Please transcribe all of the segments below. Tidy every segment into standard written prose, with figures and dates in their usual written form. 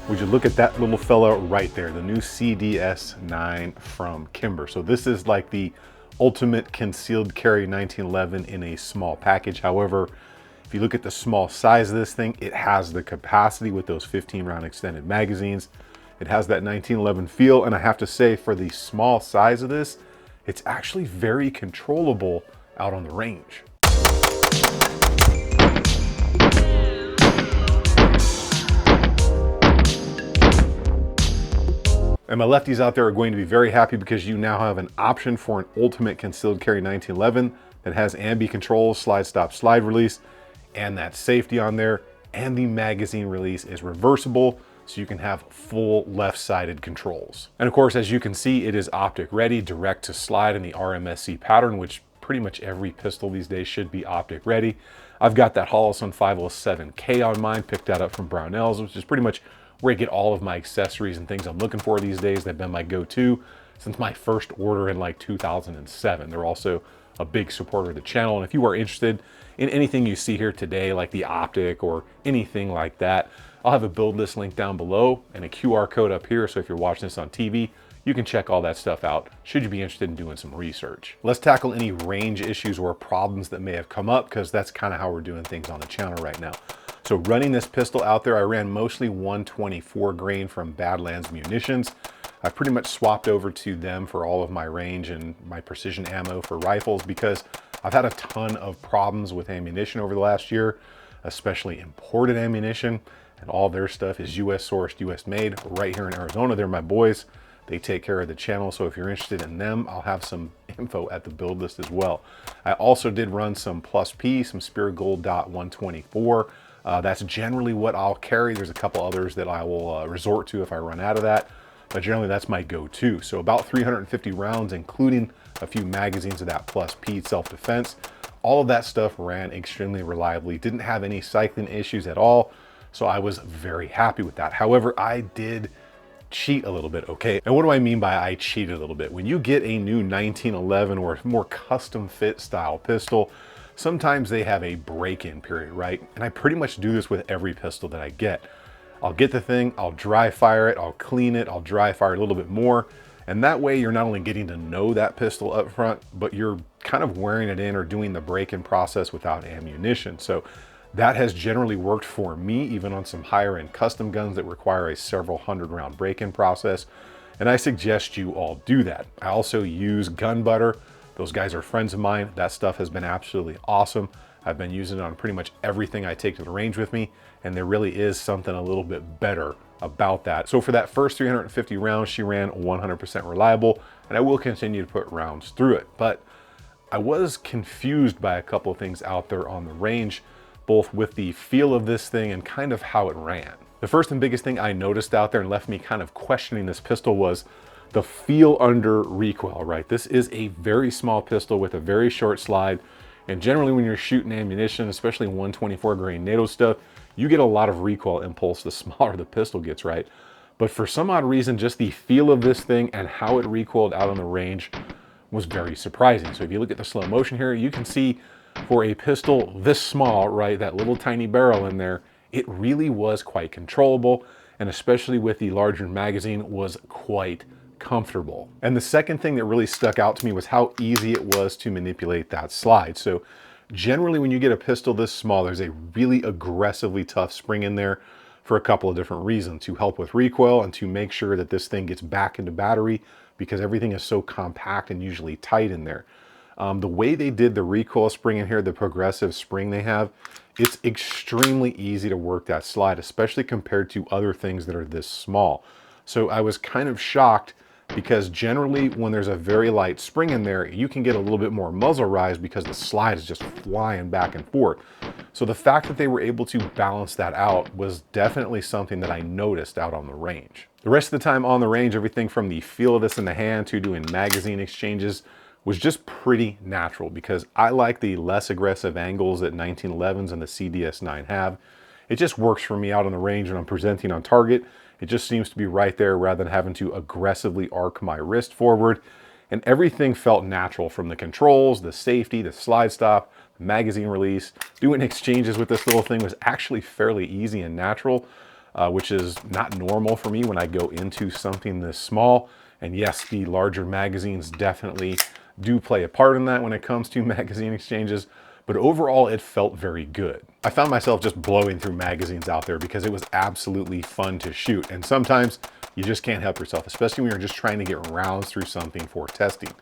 Would you look at that little fella right there, the new CDS9 from Kimber. So this is like the ultimate concealed carry 1911 in a small package. However, if you look at the small size of this thing, it has the capacity with those 15 round extended magazines. It has that 1911 feel, and I have to say, for the small size of this, it's actually very controllable out on the range. And my lefties out there are going to be very happy because you now have an option for an ultimate concealed carry 1911 that has ambi controls, slide stop, slide release, and that safety on there. And the magazine release is reversible, so you can have full left-sided controls. And of course, as you can see, it is optic ready, direct to slide in the RMSC pattern, which pretty much every pistol these days should be optic ready. I've got that Holosun 507K on mine, picked that up from Brownells, which is pretty much where I get all of my accessories and things I'm looking for these days. They've been my go-to since my first order in like 2007. They're also a big supporter of the channel. And if you are interested in anything you see here today, like the optic or anything like that, I'll have a build list link down below and a QR code up here. So if you're watching this on TV, you can check all that stuff out should you be interested in doing some research. Let's tackle any range issues or problems that may have come up, because that's kind of how we're doing things on the channel right now. So running this pistol out there, I ran mostly 124 grain from Badlands Munitions. I pretty much swapped over to them for all of my range and my precision ammo for rifles, because I've had a ton of problems with ammunition over the last year, especially imported ammunition, and all their stuff is US sourced, US made right here in Arizona. They're my boys. They take care of the channel. So if you're interested in them, I'll have some info at the build list as well. I also did run some Plus P, some Spirit Gold Dot 124. That's generally what I'll carry. There's a couple others that I will resort to if I run out of that, but generally that's my go-to. So about 350 rounds, including a few magazines of that Plus P self-defense. All of that stuff ran extremely reliably, didn't have any cycling issues at all. So I was very happy with that. However, I did cheat a little bit, okay? And what do I mean by I cheated a little bit? When you get a new 1911 or more custom fit style pistol, sometimes they have a break-in period, right? And I pretty much do this with every pistol that I get. I'll get the thing, I'll dry fire it, I'll clean it, I'll dry fire it a little bit more. And that way you're not only getting to know that pistol up front, but you're kind of wearing it in or doing the break-in process without ammunition. So that has generally worked for me, even on some higher end custom guns that require a several hundred round break-in process. And I suggest you all do that. I also use gun butter. Those guys are friends of mine. That stuff has been absolutely awesome. I've been using it on pretty much everything I take to the range with me, and there really is something a little bit better about that. So for that first 350 rounds, she ran 100% reliable, and I will continue to put rounds through it. But I was confused by a couple of things out there on the range, both with the feel of this thing and kind of how it ran. The first and biggest thing I noticed out there and left me kind of questioning this pistol was the feel under recoil, right? This is a very small pistol with a very short slide. And generally when you're shooting ammunition, especially 124 grain NATO stuff, you get a lot of recoil impulse the smaller the pistol gets, right? But for some odd reason, just the feel of this thing and how it recoiled out on the range was very surprising. So if you look at the slow motion here, you can see for a pistol this small, right, that little tiny barrel in there, it really was quite controllable, and especially with the larger magazine was quite comfortable. And the second thing that really stuck out to me was how easy it was to manipulate that slide. So generally when you get a pistol this small, there's a really aggressively tough spring in there for a couple of different reasons, to help with recoil and to make sure that this thing gets back into battery, because everything is so compact and usually tight in there. The way they did the recoil spring in here, the progressive spring they have, it's extremely easy to work that slide, especially compared to other things that are this small. So I was kind of shocked, because generally when there's a very light spring in there, you can get a little bit more muzzle rise because the slide is just flying back and forth. So the fact that they were able to balance that out was definitely something that I noticed out on the range. The rest of the time on the range, everything from the feel of this in the hand to doing magazine exchanges was just pretty natural, because I like the less aggressive angles that 1911s and the CDS9 have. It just works for me out on the range when I'm presenting on target. It just seems to be right there rather than having to aggressively arc my wrist forward. And everything felt natural, from the controls, the safety, the slide stop, the magazine release. Doing exchanges with this little thing was actually fairly easy and natural. which is not normal for me when I go into something this small. And yes, the larger magazines definitely do play a part in that when it comes to magazine exchanges, but overall it felt very good. I found myself just blowing through magazines out there because it was absolutely fun to shoot. And sometimes you just can't help yourself, especially when you're just trying to get rounds through something for testing.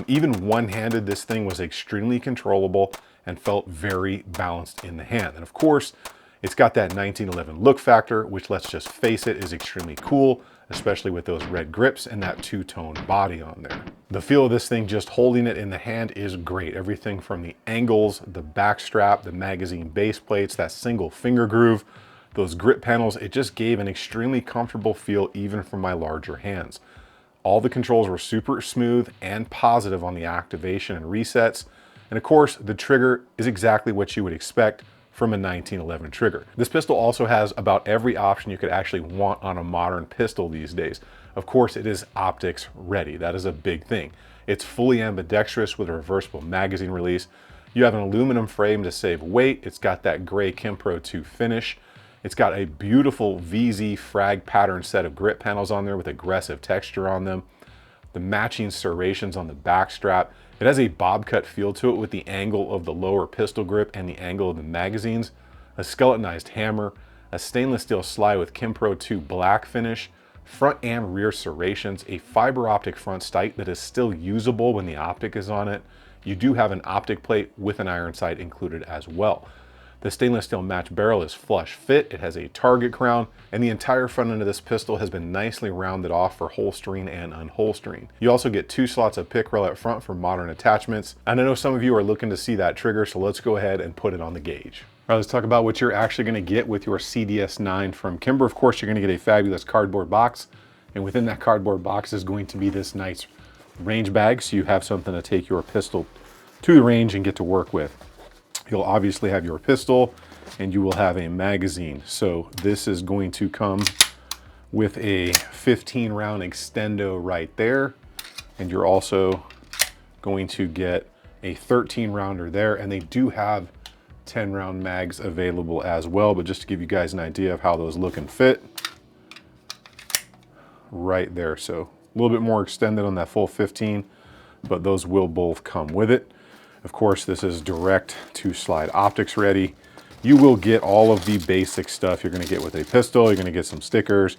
Even one-handed, this thing was extremely controllable and felt very balanced in the hand. And of course, it's got that 1911 look factor, which, let's just face it, is extremely cool, especially with those red grips and that two-tone body on there. The feel of this thing just holding it in the hand is great. Everything from the angles, the back strap, the magazine base plates, that single finger groove, those grip panels, it just gave an extremely comfortable feel even for my larger hands. All the controls were super smooth and positive on the activation and resets. And of course, the trigger is exactly what you would expect from a 1911 trigger. This pistol also has about every option you could actually want on a modern pistol these days. Of course, it is optics ready. That is a big thing. It's fully ambidextrous with a reversible magazine release. You have an aluminum frame to save weight. It's got that gray Kimber 2 finish. It's got a beautiful VZ frag pattern set of grip panels on there with aggressive texture on them. The matching serrations on the back strap. It has a bob cut feel to it with the angle of the lower pistol grip and the angle of the magazines. A skeletonized hammer, a stainless steel slide with Kimber 2 black finish, front and rear serrations, a fiber optic front sight that is still usable when the optic is on it. You do have an optic plate with an iron sight included as well. The stainless steel match barrel is flush fit, it has a target crown, and the entire front end of this pistol has been nicely rounded off for holstering and unholstering. You also get 2 slots of pick rail up front for modern attachments. And I know some of you are looking to see that trigger, so let's go ahead and put it on the gauge. All right, let's talk about what you're actually gonna get with your CDS9 from Kimber. Of course, you're gonna get a fabulous cardboard box, and within that cardboard box is going to be this nice range bag, so you have something to take your pistol to the range and get to work with. You'll obviously have your pistol and you will have a magazine. So this is going to come with a 15 round extendo right there. And you're also going to get a 13 rounder there. And they do have 10 round mags available as well. But just to give you guys an idea of how those look and fit right there. So a little bit more extended on that full 15, but those will both come with it. Of course, this is direct to slide optics ready. You will get all of the basic stuff you're gonna get with a pistol. You're gonna get some stickers.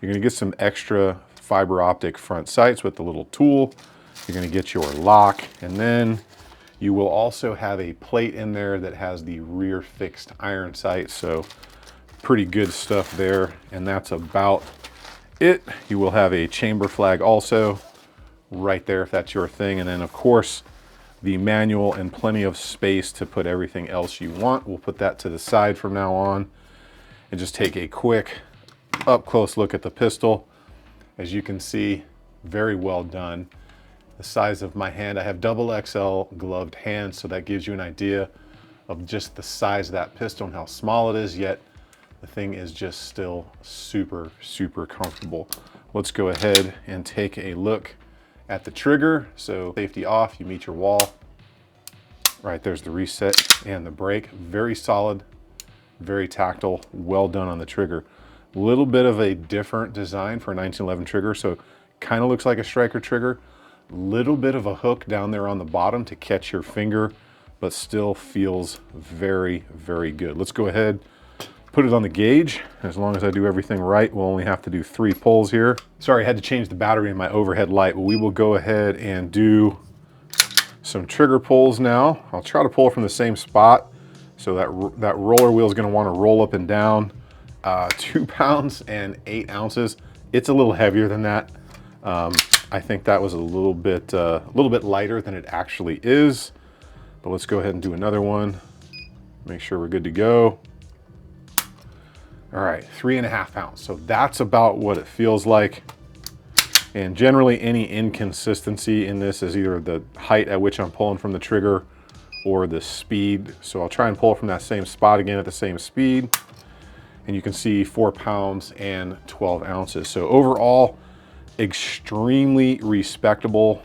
You're gonna get some extra fiber optic front sights with the little tool. You're gonna get your lock, and then you will also have a plate in there that has the rear fixed iron sight. So pretty good stuff there. And that's about it. You will have a chamber flag also right there if that's your thing. And then of course, the manual and plenty of space to put everything else you want. We'll put that to the side from now on and just take a quick up close look at the pistol. As you can see, very well done. The size of my hand, I have XXL gloved hands, so that gives you an idea of just the size of that pistol and how small it is, yet the thing is just still super, super comfortable. Let's go ahead and take a look at the trigger. So safety off, you meet your wall. Right, there's the reset and the brake. Very solid, very tactile, well done on the trigger. A little bit of a different design for a 1911 trigger, so kind of looks like a striker trigger. Little bit of a hook down there on the bottom to catch your finger, but still feels very, very good. Let's go ahead, put it on the gauge. As long as I do everything right, we'll only have to do 3 pulls here. Sorry, I had to change the battery in my overhead light, but we will go ahead and do some trigger pulls now. I'll try to pull from the same spot. So that roller wheel is gonna wanna roll up and down. 2 pounds and 8 ounces. It's a little heavier than that. I think that was a little bit lighter than it actually is. But let's go ahead and do another one. Make sure we're good to go. All right, 3.5 pounds. So that's about what it feels like. And generally any inconsistency in this is either the height at which I'm pulling from the trigger or the speed. So I'll try and pull from that same spot again at the same speed. And you can see 4 pounds and 12 ounces. So overall, extremely respectable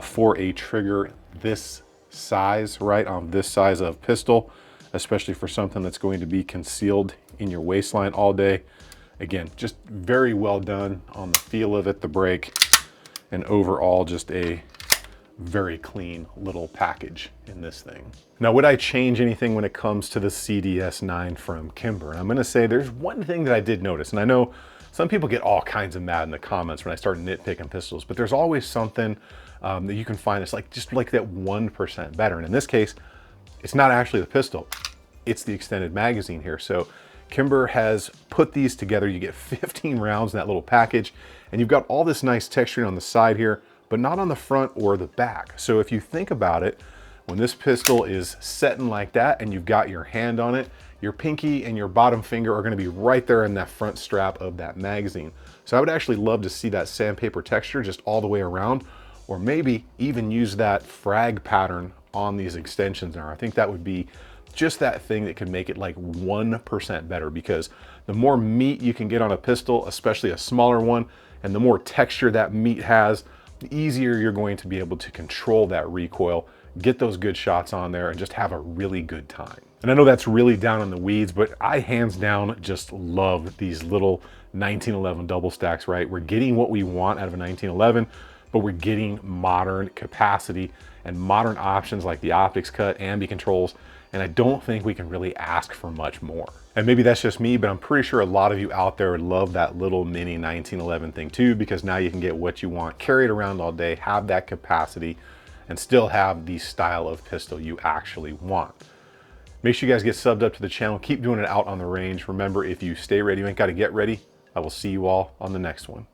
for a trigger this size, right? On this size of pistol, especially for something that's going to be concealed in your waistline all day. Again, just very well done on the feel of it, the brake, and overall just a very clean little package in this thing. Now, would I change anything when it comes to the CDS9 from Kimber? And I'm gonna say there's one thing that I did notice, and I know some people get all kinds of mad in the comments when I start nitpicking pistols, but there's always something that you can find that's like just like that 1% better. And in this case, it's not actually the pistol, it's the extended magazine here. So Kimber has put these together. You get 15 rounds in that little package, and you've got all this nice texturing on the side here, but not on the front or the back. So if you think about it, when this pistol is setting like that and you've got your hand on it, your pinky and your bottom finger are gonna be right there in that front strap of that magazine. So I would actually love to see that sandpaper texture just all the way around, or maybe even use that frag pattern on these extensions now. I think that would be just that thing that could make it like 1% better, because the more meat you can get on a pistol, especially a smaller one, and the more texture that meat has, the easier you're going to be able to control that recoil, get those good shots on there, and just have a really good time. And I know that's really down in the weeds, but I hands down just love these little 1911 double stacks, right? We're getting what we want out of a 1911, but we're getting modern capacity and modern options like the optics cut, ambi controls, and I don't think we can really ask for much more. And maybe that's just me, but I'm pretty sure a lot of you out there would love that little mini 1911 thing too, because now you can get what you want, carry it around all day, have that capacity, and still have the style of pistol you actually want. Make sure you guys get subbed up to the channel. Keep doing it out on the range. Remember, if you stay ready, you ain't got to get ready. I will see you all on the next one.